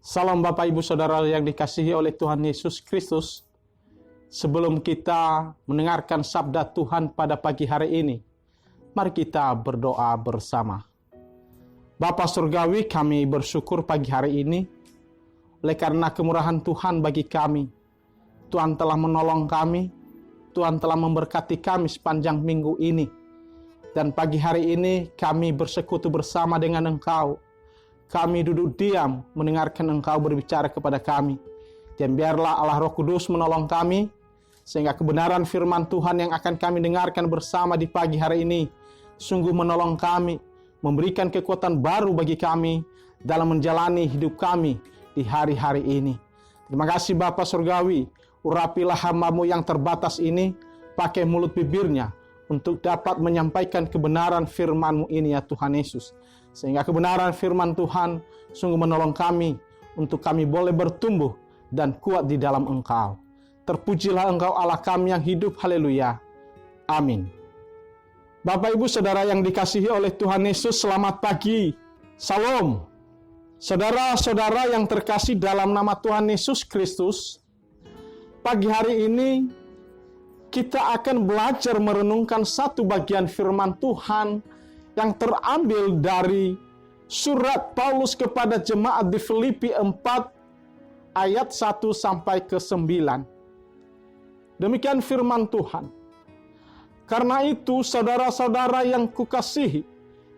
Salam Bapak Ibu Saudara yang dikasihi oleh Tuhan Yesus Kristus. Sebelum kita mendengarkan sabda Tuhan pada pagi hari ini, mari kita berdoa bersama. Bapa Surgawi, kami bersyukur pagi hari ini oleh karena kemurahan Tuhan bagi kami. Tuhan telah menolong kami, Tuhan telah memberkati kami sepanjang minggu ini. Dan pagi hari ini kami bersekutu bersama dengan Engkau. Kami duduk diam mendengarkan Engkau berbicara kepada kami. Dan biarlah Allah Roh Kudus menolong kami, sehingga kebenaran firman Tuhan yang akan kami dengarkan bersama di pagi hari ini sungguh menolong kami, memberikan kekuatan baru bagi kami dalam menjalani hidup kami di hari-hari ini. Terima kasih Bapa Surgawi, urapilah hamba-Mu yang terbatas ini, pakai mulut bibirnya untuk dapat menyampaikan kebenaran firman-Mu ini ya Tuhan Yesus. Sehingga kebenaran firman Tuhan sungguh menolong kami untuk kami boleh bertumbuh dan kuat di dalam Engkau. Terpujilah Engkau Allah kami yang hidup, haleluya. Amin. Bapak Ibu Saudara yang dikasihi oleh Tuhan Yesus, selamat pagi. Salam. Saudara-saudara yang terkasih dalam nama Tuhan Yesus Kristus, pagi hari ini kita akan belajar merenungkan satu bagian firman Tuhan yang terambil dari surat Paulus kepada jemaat di Filipi 4 ayat 1 sampai ke 9. Demikian firman Tuhan. Karena itu saudara-saudara yang kukasihi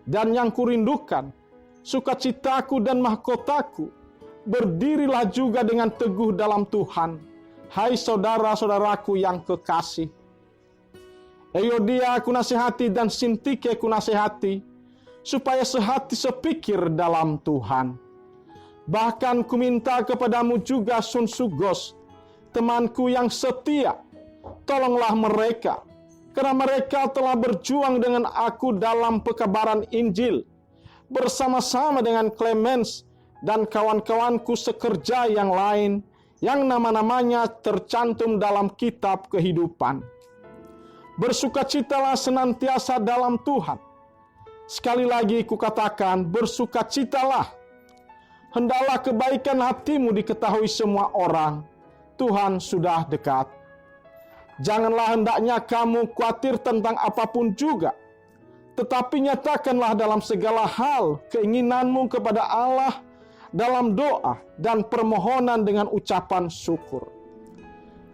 dan yang kurindukan, sukacitaku dan mahkotaku, berdirilah juga dengan teguh dalam Tuhan, hai saudara-saudaraku yang kekasih. Euodia aku nasihati dan Sintike aku nasihati, supaya sehati sepikir dalam Tuhan. Bahkan ku minta kepadamu juga Sunsugos, temanku yang setia, tolonglah mereka, karena mereka telah berjuang dengan aku dalam pekabaran Injil, bersama-sama dengan Clemens dan kawan-kawanku sekerja yang lain, yang nama-namanya tercantum dalam kitab kehidupan. Bersukacitalah senantiasa dalam Tuhan. Sekali lagi kukatakan, bersukacitalah. Hendaklah kebaikan hatimu diketahui semua orang. Tuhan sudah dekat. Janganlah hendaknya kamu khawatir tentang apapun juga, tetapi nyatakanlah dalam segala hal keinginanmu kepada Allah dalam doa dan permohonan dengan ucapan syukur.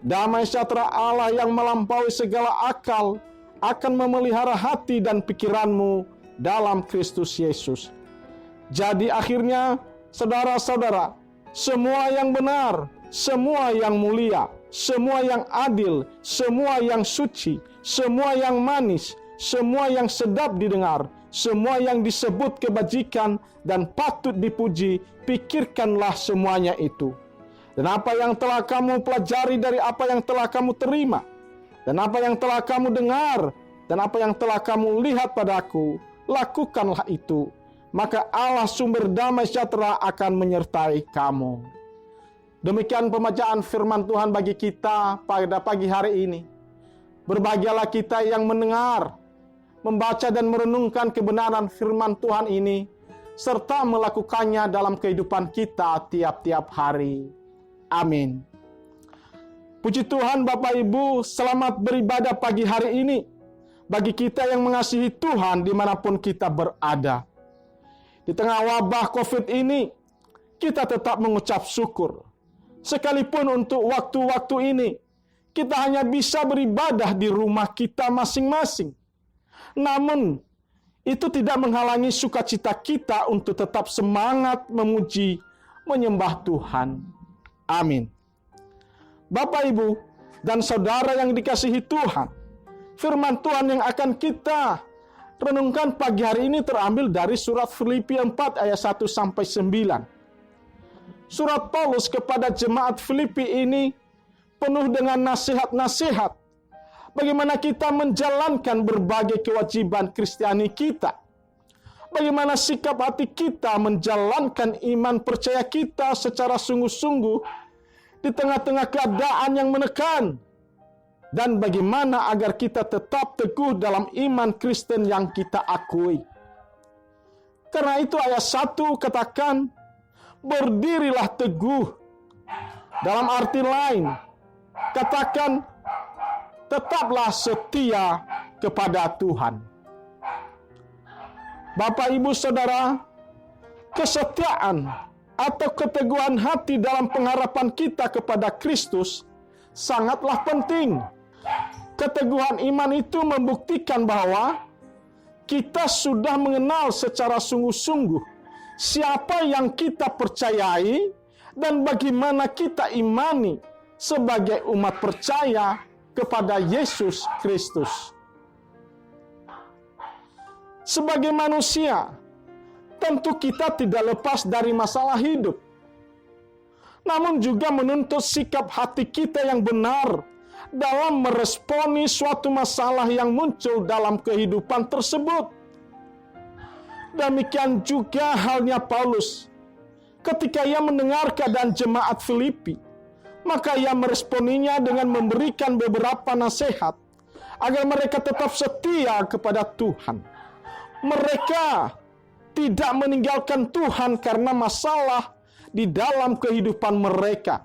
Damai sejahtera Allah yang melampaui segala akal akan memelihara hati dan pikiranmu dalam Kristus Yesus. Jadi akhirnya, saudara-saudara, semua yang benar, semua yang mulia, semua yang adil, semua yang suci, semua yang manis, semua yang sedap didengar, semua yang disebut kebajikan dan patut dipuji, pikirkanlah semuanya itu. Dan apa yang telah kamu pelajari dari apa yang telah kamu terima, dan apa yang telah kamu dengar, dan apa yang telah kamu lihat padaku, lakukanlah itu. Maka Allah sumber damai sejahtera akan menyertai kamu. Demikian pembacaan firman Tuhan bagi kita pada pagi hari ini. Berbahagialah kita yang mendengar, membaca dan merenungkan kebenaran firman Tuhan ini, serta melakukannya dalam kehidupan kita tiap-tiap hari. Amin. Puji Tuhan Bapak Ibu, selamat beribadah pagi hari ini. Bagi kita yang mengasihi Tuhan dimanapun kita berada. Di tengah wabah COVID ini, kita tetap mengucap syukur. Sekalipun untuk waktu-waktu ini, kita hanya bisa beribadah di rumah kita masing-masing. Namun, itu tidak menghalangi sukacita kita untuk tetap semangat memuji, menyembah Tuhan. Amin. Bapak, Ibu, dan saudara yang dikasihi Tuhan, firman Tuhan yang akan kita renungkan pagi hari ini terambil dari surat Filipi 4 ayat 1 sampai 9. Surat Paulus kepada jemaat Filipi ini penuh dengan nasihat-nasihat bagaimana kita menjalankan berbagai kewajiban Kristiani kita. Bagaimana sikap hati kita menjalankan iman percaya kita secara sungguh-sungguh di tengah-tengah keadaan yang menekan. Dan bagaimana agar kita tetap teguh dalam iman Kristen yang kita akui. Karena itu ayat 1 katakan, berdirilah teguh. Dalam arti lain, katakan tetaplah setia kepada Tuhan. Bapak, Ibu, Saudara, kesetiaan atau keteguhan hati dalam pengharapan kita kepada Kristus sangatlah penting. Keteguhan iman itu membuktikan bahwa kita sudah mengenal secara sungguh-sungguh siapa yang kita percayai dan bagaimana kita imani sebagai umat percaya kepada Yesus Kristus. Sebagai manusia, tentu kita tidak lepas dari masalah hidup, namun juga menuntut sikap hati kita yang benar dalam meresponi suatu masalah yang muncul dalam kehidupan tersebut. Demikian juga halnya Paulus. Ketika ia mendengar keadaan jemaat Filipi, maka ia meresponinya dengan memberikan beberapa nasihat agar mereka tetap setia kepada Tuhan. Mereka tidak meninggalkan Tuhan karena masalah di dalam kehidupan mereka,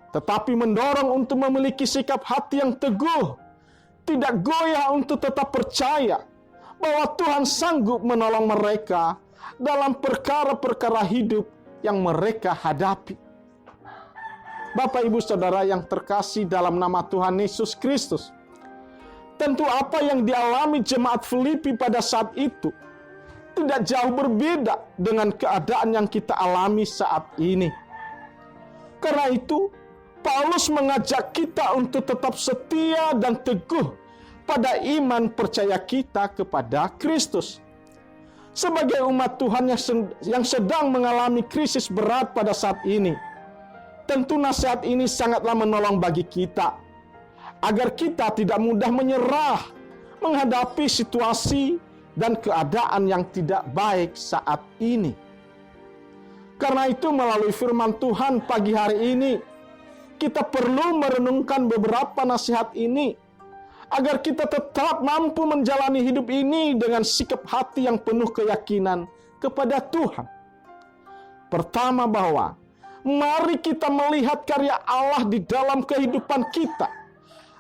tetapi mendorong untuk memiliki sikap hati yang teguh, tidak goyah untuk tetap percaya bahwa Tuhan sanggup menolong mereka dalam perkara-perkara hidup yang mereka hadapi. Bapak, Ibu, Saudara yang terkasih dalam nama Tuhan Yesus Kristus, tentu apa yang dialami jemaat Filipi pada saat itu tidak jauh berbeda dengan keadaan yang kita alami saat ini. Karena itu, Paulus mengajak kita untuk tetap setia dan teguh pada iman percaya kita kepada Kristus. Sebagai umat Tuhan yang sedang mengalami krisis berat pada saat ini, tentu nasihat ini sangatlah menolong bagi kita, agar kita tidak mudah menyerah menghadapi situasi dan keadaan yang tidak baik saat ini. Karena itu, melalui firman Tuhan pagi hari ini, kita perlu merenungkan beberapa nasihat ini, agar kita tetap mampu menjalani hidup ini dengan sikap hati yang penuh keyakinan kepada Tuhan. Pertama, bahwa mari kita melihat karya Allah di dalam kehidupan kita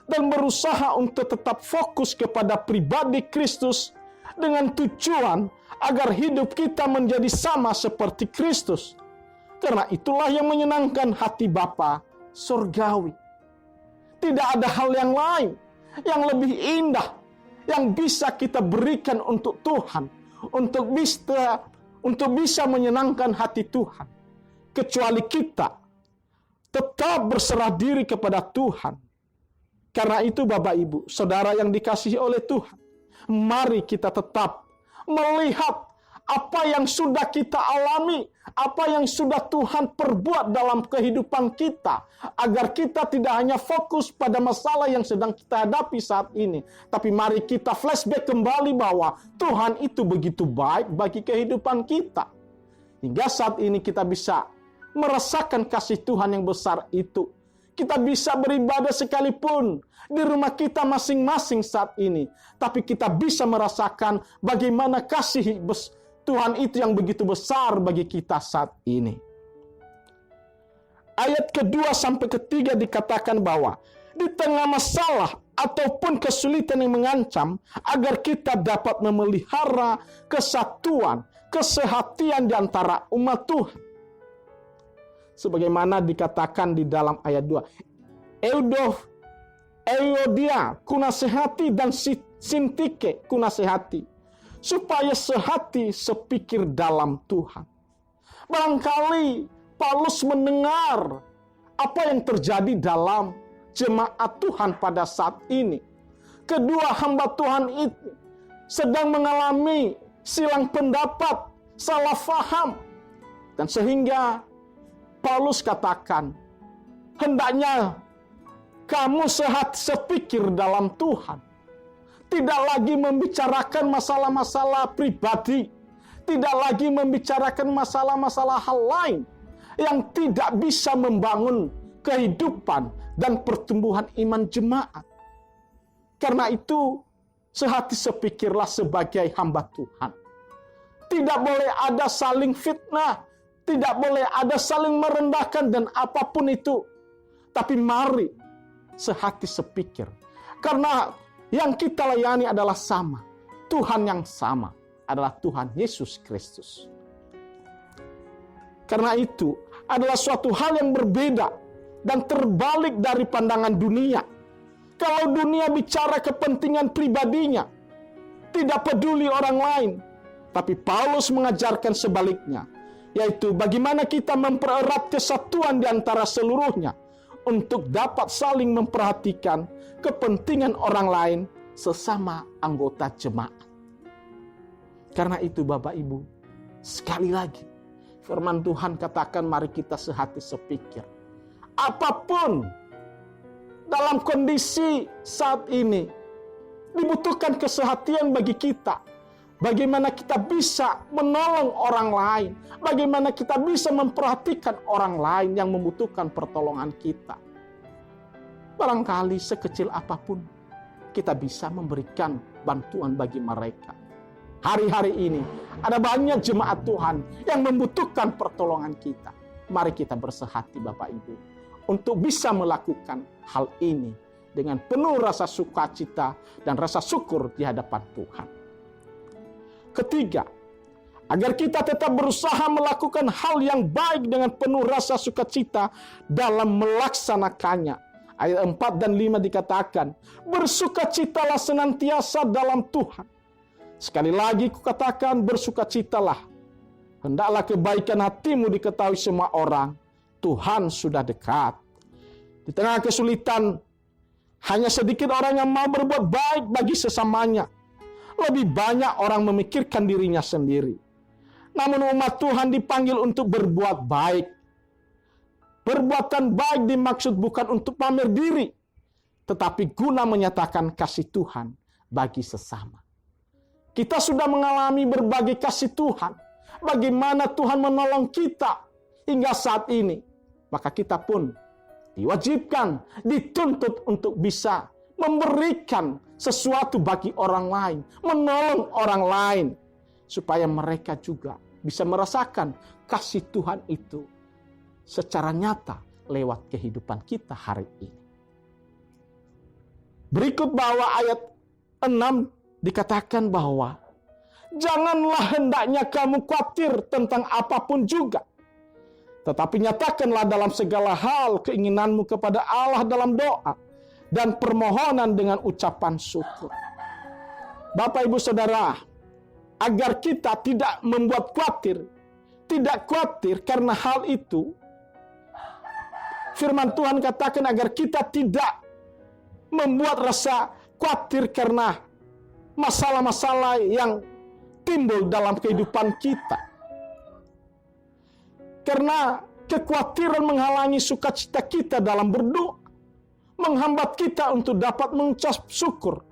dan berusaha untuk tetap fokus kepada pribadi Kristus dengan tujuan agar hidup kita menjadi sama seperti Kristus. Karena itulah yang menyenangkan hati Bapa surgawi. Tidak ada hal yang lain yang lebih indah yang bisa kita berikan untuk Tuhan, untuk bisa menyenangkan hati Tuhan, kecuali kita tetap berserah diri kepada Tuhan. Karena itu, Bapak, Ibu, Saudara yang dikasihi oleh Tuhan, mari kita tetap melihat apa yang sudah kita alami, apa yang sudah Tuhan perbuat dalam kehidupan kita, agar kita tidak hanya fokus pada masalah yang sedang kita hadapi saat ini, tapi mari kita flashback kembali bahwa Tuhan itu begitu baik bagi kehidupan kita. Hingga saat ini kita bisa merasakan kasih Tuhan yang besar itu. Kita bisa beribadah sekalipun di rumah kita masing-masing saat ini, tapi kita bisa merasakan bagaimana kasih Tuhan itu yang begitu besar bagi kita saat ini. Ayat kedua sampai ketiga dikatakan bahwa di tengah masalah ataupun kesulitan yang mengancam, agar kita dapat memelihara kesatuan, kesehatian di antara umat Tuhan. Sebagaimana dikatakan di dalam ayat 2. Euodia kunasehati dan Sintike kunasehati, supaya sehati sepikir dalam Tuhan. Barangkali Paulus mendengar apa yang terjadi dalam jemaat Tuhan pada saat ini. Kedua hamba Tuhan itu sedang mengalami silang pendapat, salah faham. Dan sehingga Paulus katakan, hendaknya kamu sepikir dalam Tuhan. Tidak lagi membicarakan masalah-masalah pribadi. Tidak lagi membicarakan masalah-masalah hal lain yang tidak bisa membangun kehidupan dan pertumbuhan iman jemaat. Karena itu, sehati sepikirlah sebagai hamba Tuhan. Tidak boleh ada saling fitnah. Tidak boleh ada saling merendahkan dan apapun itu. Tapi mari sehati sepikir. Karena yang kita layani adalah sama. Tuhan yang sama adalah Tuhan Yesus Kristus. Karena itu adalah suatu hal yang berbeda dan terbalik dari pandangan dunia. Kalau dunia bicara kepentingan pribadinya, tidak peduli orang lain. Tapi Paulus mengajarkan sebaliknya, yaitu bagaimana kita mempererat kesatuan di antara seluruhnya untuk dapat saling memperhatikan kepentingan orang lain sesama anggota jemaat. Karena itu Bapak Ibu, sekali lagi firman Tuhan katakan mari kita sehati sepikir. Apapun dalam kondisi saat ini dibutuhkan kesehatian bagi kita. Bagaimana kita bisa menolong orang lain. Bagaimana kita bisa memperhatikan orang lain yang membutuhkan pertolongan kita. Barangkali sekecil apapun kita bisa memberikan bantuan bagi mereka. Hari-hari ini ada banyak jemaat Tuhan yang membutuhkan pertolongan kita. Mari kita bersehati Bapak Ibu untuk bisa melakukan hal ini dengan penuh rasa sukacita dan rasa syukur di hadapan Tuhan. Ketiga, agar kita tetap berusaha melakukan hal yang baik dengan penuh rasa sukacita dalam melaksanakannya. Ayat 4 dan 5 dikatakan, bersukacitalah senantiasa dalam Tuhan. Sekali lagi kukatakan, bersukacitalah. Hendaklah kebaikan hatimu diketahui semua orang. Tuhan sudah dekat. Di tengah kesulitan, hanya sedikit orang yang mau berbuat baik bagi sesamanya. Lebih banyak orang memikirkan dirinya sendiri. Namun umat Tuhan dipanggil untuk berbuat baik. Perbuatan baik dimaksud bukan untuk pamer diri, tetapi guna menyatakan kasih Tuhan bagi sesama. Kita sudah mengalami berbagai kasih Tuhan. Bagaimana Tuhan menolong kita hingga saat ini. Maka kita pun diwajibkan, dituntut untuk bisa memberikan sesuatu bagi orang lain, menolong orang lain, supaya mereka juga bisa merasakan kasih Tuhan itu secara nyata lewat kehidupan kita hari ini. Berikut bahwa ayat 6 dikatakan bahwa janganlah hendaknya kamu khawatir tentang apapun juga, tetapi nyatakanlah dalam segala hal keinginanmu kepada Allah dalam doa dan permohonan dengan ucapan syukur. Bapak Ibu Saudara, agar kita tidak membuat khawatir, tidak khawatir karena hal itu, firman Tuhan katakan agar kita tidak membuat rasa khawatir karena masalah-masalah yang timbul dalam kehidupan kita. Karena kekhawatiran menghalangi sukacita kita dalam berdoa, menghambat kita untuk dapat mengucap syukur,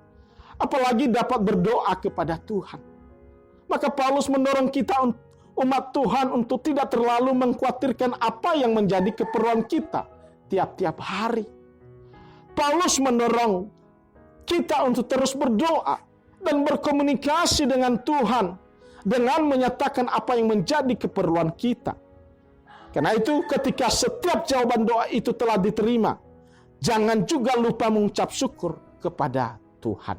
apalagi dapat berdoa kepada Tuhan. Maka Paulus mendorong kita umat Tuhan untuk tidak terlalu mengkhawatirkan apa yang menjadi keperluan kita tiap-tiap hari. Paulus mendorong kita untuk terus berdoa dan berkomunikasi dengan Tuhan dengan menyatakan apa yang menjadi keperluan kita. Karena itu ketika setiap jawaban doa itu telah diterima, jangan juga lupa mengucap syukur kepada Tuhan.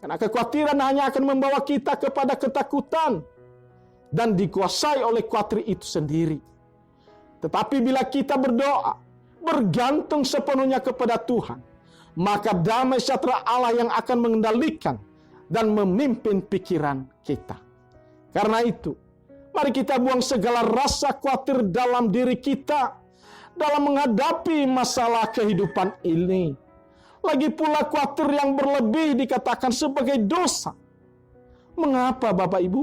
Karena kekhawatiran hanya akan membawa kita kepada ketakutan dan dikuasai oleh khawatir itu sendiri. Tetapi bila kita berdoa, bergantung sepenuhnya kepada Tuhan, maka damai sejahtera Allah yang akan mengendalikan dan memimpin pikiran kita. Karena itu, mari kita buang segala rasa khawatir dalam diri kita dalam menghadapi masalah kehidupan ini. Lagi pula khawatir yang berlebih dikatakan sebagai dosa. Mengapa Bapak Ibu?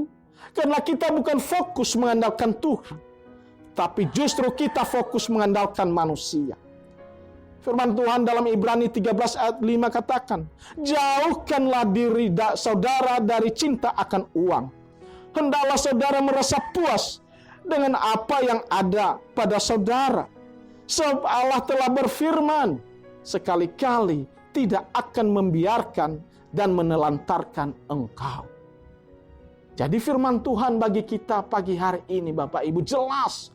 Karena kita bukan fokus mengandalkan Tuhan, tapi justru kita fokus mengandalkan manusia. Firman Tuhan dalam Ibrani 13 ayat 5 katakan, jauhkanlah diri saudara dari cinta akan uang. Hendaklah saudara merasa puas dengan apa yang ada pada saudara. Sebab Allah telah berfirman, sekali-kali tidak akan membiarkan dan menelantarkan engkau. Jadi firman Tuhan bagi kita pagi hari ini Bapak Ibu jelas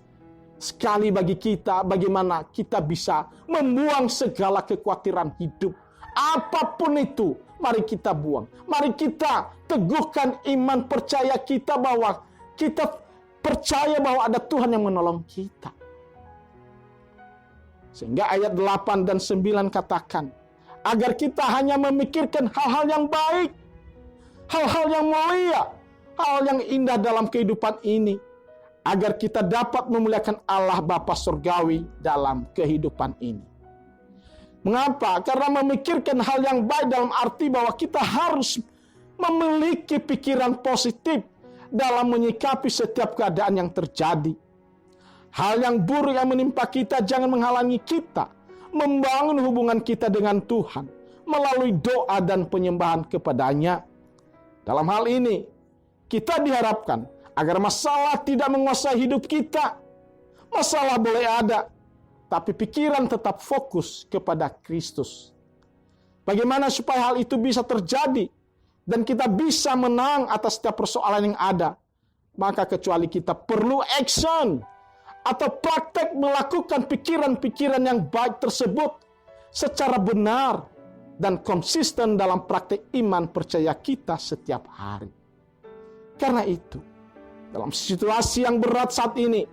sekali bagi kita bagaimana kita bisa membuang segala kekhawatiran hidup. Apapun itu, mari kita buang. Mari kita teguhkan iman percaya kita bahwa kita percaya bahwa ada Tuhan yang menolong kita. Sehingga ayat 8 dan 9 katakan, agar kita hanya memikirkan hal-hal yang baik, hal-hal yang mulia, hal yang indah dalam kehidupan ini, agar kita dapat memuliakan Allah Bapa Surgawi dalam kehidupan ini. Mengapa? Karena memikirkan hal yang baik dalam arti bahwa kita harus memiliki pikiran positif dalam menyikapi setiap keadaan yang terjadi. Hal yang buruk yang menimpa kita jangan menghalangi kita membangun hubungan kita dengan Tuhan melalui doa dan penyembahan kepadanya. Dalam hal ini, kita diharapkan agar masalah tidak menguasai hidup kita. Masalah boleh ada, tapi pikiran tetap fokus kepada Kristus. Bagaimana supaya hal itu bisa terjadi dan kita bisa menang atas setiap persoalan yang ada? Maka kecuali kita perlu action atau praktek melakukan pikiran-pikiran yang baik tersebut secara benar dan konsisten dalam praktek iman percaya kita setiap hari. Karena itu, dalam situasi yang berat saat ini,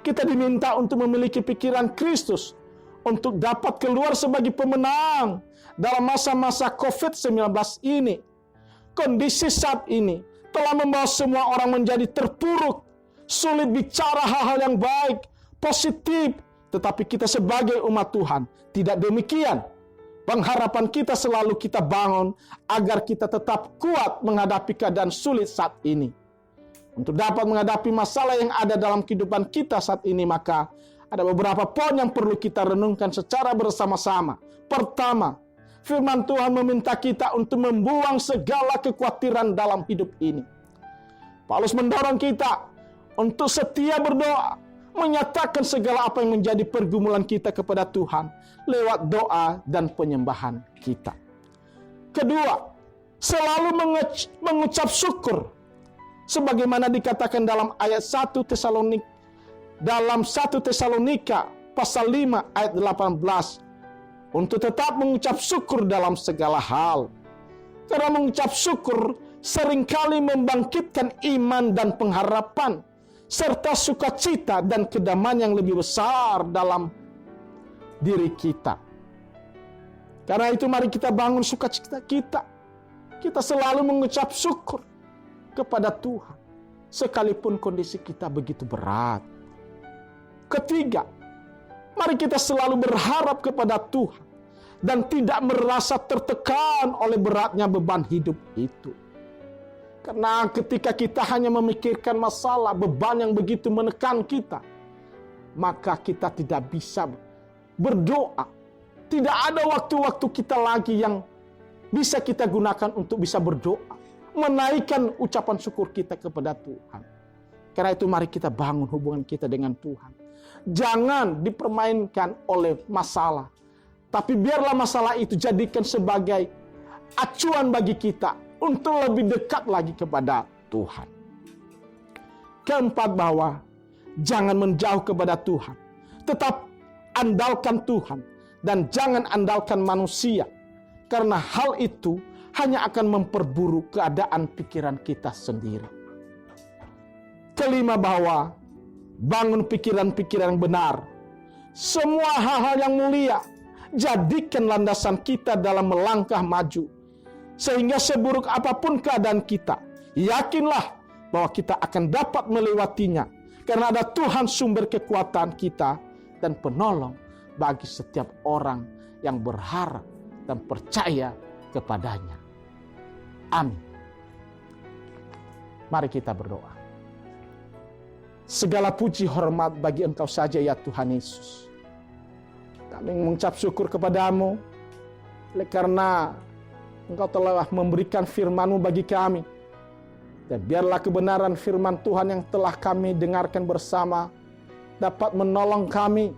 kita diminta untuk memiliki pikiran Kristus untuk dapat keluar sebagai pemenang dalam masa-masa COVID-19 ini. Kondisi saat ini telah membawa semua orang menjadi terpuruk, sulit bicara hal-hal yang baik, positif. Tetapi kita sebagai umat Tuhan tidak demikian. Pengharapan kita selalu kita bangun agar kita tetap kuat menghadapi keadaan sulit saat ini. Untuk dapat menghadapi masalah yang ada dalam kehidupan kita saat ini, maka ada beberapa poin yang perlu kita renungkan secara bersama-sama. Pertama, firman Tuhan meminta kita untuk membuang segala kekhawatiran dalam hidup ini. Paulus mendorong kita untuk setia berdoa, menyatakan segala apa yang menjadi pergumulan kita kepada Tuhan lewat doa dan penyembahan kita. Kedua, selalu mengucap syukur. Sebagaimana dikatakan dalam ayat 1 Tesalonika pasal 5 ayat 18. Untuk tetap mengucap syukur dalam segala hal. Karena mengucap syukur seringkali membangkitkan iman dan pengharapan, serta sukacita dan kedamaian yang lebih besar dalam diri kita. Karena itu mari kita bangun sukacita kita. Kita selalu mengucap syukur kepada Tuhan, sekalipun kondisi kita begitu berat. Ketiga, mari kita selalu berharap kepada Tuhan dan tidak merasa tertekan oleh beratnya beban hidup itu. Karena ketika kita hanya memikirkan masalah, beban yang begitu menekan kita, maka kita tidak bisa berdoa. Tidak ada waktu-waktu kita lagi yang bisa kita gunakan untuk bisa berdoa, menaikkan ucapan syukur kita kepada Tuhan. Karena itu mari kita bangun hubungan kita dengan Tuhan. Jangan dipermainkan oleh masalah, tapi biarlah masalah itu jadikan sebagai acuan bagi kita untuk lebih dekat lagi kepada Tuhan. Keempat, bahwa jangan menjauh kepada Tuhan. Tetap andalkan Tuhan dan jangan andalkan manusia. Karena hal itu hanya akan memperburuk keadaan pikiran kita sendiri. Kelima, bahwa bangun pikiran-pikiran yang benar. Semua hal-hal yang mulia, jadikan landasan kita dalam melangkah maju. Sehingga seburuk apapun keadaan kita, yakinlah bahwa kita akan dapat melewatinya. Karena ada Tuhan sumber kekuatan kita dan penolong bagi setiap orang yang berharap dan percaya kepadanya. Amin. Mari kita berdoa. Segala puji hormat bagi Engkau saja ya Tuhan Yesus. Kami mengucap syukur kepadamu oleh karena Engkau telah memberikan firman-Mu bagi kami. Dan biarlah kebenaran firman Tuhan yang telah kami dengarkan bersama dapat menolong kami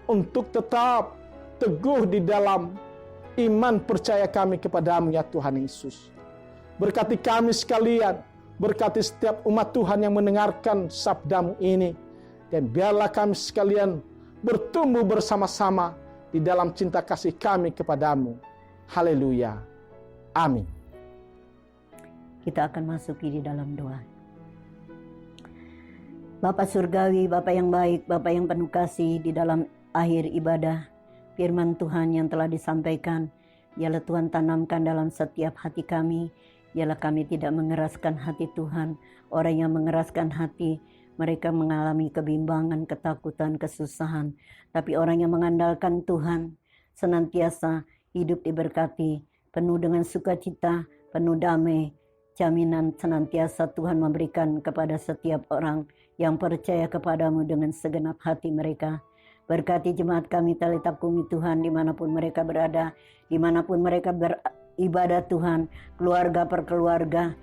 untuk tetap teguh di dalam iman percaya kami kepadamu ya Tuhan Yesus. Berkati kami sekalian Berkati setiap umat Tuhan yang mendengarkan sabda-Mu ini. Dan biarlah kami sekalian bertumbuh bersama-sama di dalam cinta kasih kami kepadamu. Haleluya. Amin. Kita akan masuki di dalam doa. Bapa Surgawi, Bapa yang baik, Bapa yang penuh kasih, di dalam akhir ibadah, firman Tuhan yang telah disampaikan, biarlah Tuhan tanamkan dalam setiap hati kami. Biarlah kami tidak mengeraskan hati Tuhan. Orang yang mengeraskan hati, mereka mengalami kebimbangan, ketakutan, kesusahan. Tapi orang yang mengandalkan Tuhan, senantiasa hidup diberkati, penuh dengan sukacita, penuh damai. Jaminan senantiasa Tuhan memberikan kepada setiap orang yang percaya kepadamu dengan segenap hati mereka. Berkati jemaat kami Tali Takumi Tuhan, dimanapun mereka berada, dimanapun mereka beribadah Tuhan, keluarga per keluarga,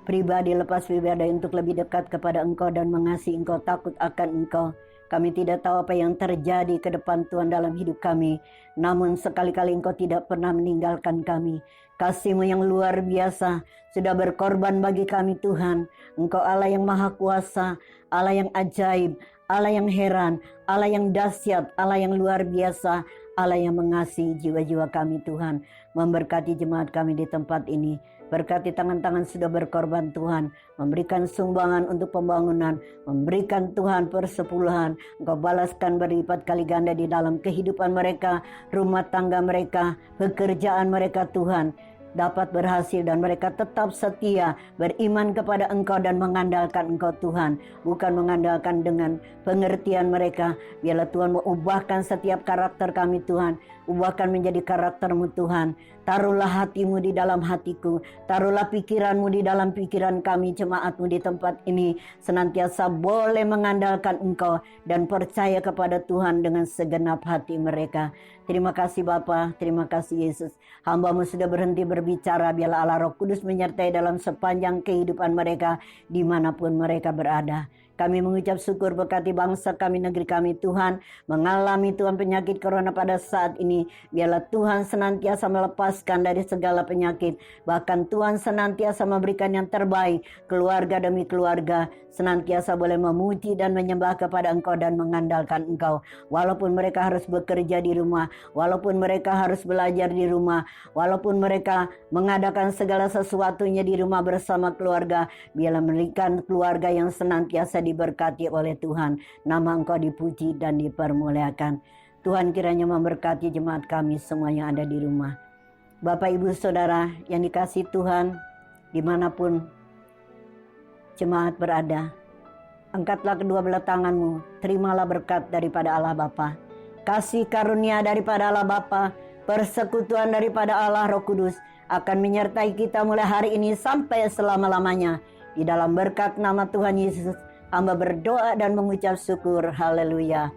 pribadi lepas pribadi, untuk lebih dekat kepada Engkau dan mengasihi Engkau, takut akan Engkau. Kami tidak tahu apa yang terjadi ke depan Tuhan dalam hidup kami, namun sekali-kali Engkau tidak pernah meninggalkan kami. Kasih-Mu yang luar biasa sudah berkorban bagi kami Tuhan. Engkau Allah yang maha kuasa, Allah yang ajaib, Allah yang heran, Allah yang dahsyat, Allah yang luar biasa, Allah yang mengasihi jiwa-jiwa kami Tuhan. Memberkati jemaat kami di tempat ini. Berkati tangan-tangan sudah berkorban Tuhan, memberikan sumbangan untuk pembangunan, memberikan Tuhan persepuluhan. Engkau balaskan berlipat kali ganda di dalam kehidupan mereka, rumah tangga mereka, pekerjaan mereka Tuhan, dapat berhasil dan mereka tetap setia, beriman kepada Engkau dan mengandalkan Engkau Tuhan, bukan mengandalkan dengan pengertian mereka. Biarlah Tuhan mengubahkan setiap karakter kami Tuhan, ubahkan menjadi karakter-Mu Tuhan. Taruhlah hati-Mu di dalam hatiku, taruhlah pikiran-Mu di dalam pikiran kami jemaat-Mu di tempat ini, senantiasa boleh mengandalkan Engkau dan percaya kepada Tuhan dengan segenap hati mereka. Terima kasih Bapa, terima kasih Yesus. Hamba-Mu sudah berhenti berbicara, biarlah Allah Roh Kudus menyertai dalam sepanjang kehidupan mereka dimanapun mereka berada. Kami mengucap syukur, berkati bangsa kami, negeri kami Tuhan, mengalami Tuhan penyakit corona pada saat ini. Biarlah Tuhan senantiasa melepaskan dari segala penyakit. Bahkan Tuhan senantiasa memberikan yang terbaik. Keluarga demi keluarga senantiasa boleh memuji dan menyembah kepada Engkau dan mengandalkan Engkau. Walaupun mereka harus bekerja di rumah, walaupun mereka harus belajar di rumah, walaupun mereka mengadakan segala sesuatunya di rumah bersama keluarga, biarlah memberikan keluarga yang senantiasa diberkati oleh Tuhan. Nama Engkau dipuji dan dipermuliakan. Tuhan kiranya memberkati jemaat kami semua yang ada di rumah. Bapak Ibu Saudara yang dikasihi Tuhan, dimanapun jemaat berada, angkatlah kedua belah tanganmu, terimalah berkat daripada Allah Bapa, kasih karunia daripada Allah Bapa, persekutuan daripada Allah Roh Kudus akan menyertai kita mulai hari ini sampai selama-lamanya. Di dalam berkat nama Tuhan Yesus, hamba berdoa dan mengucap syukur. Haleluya.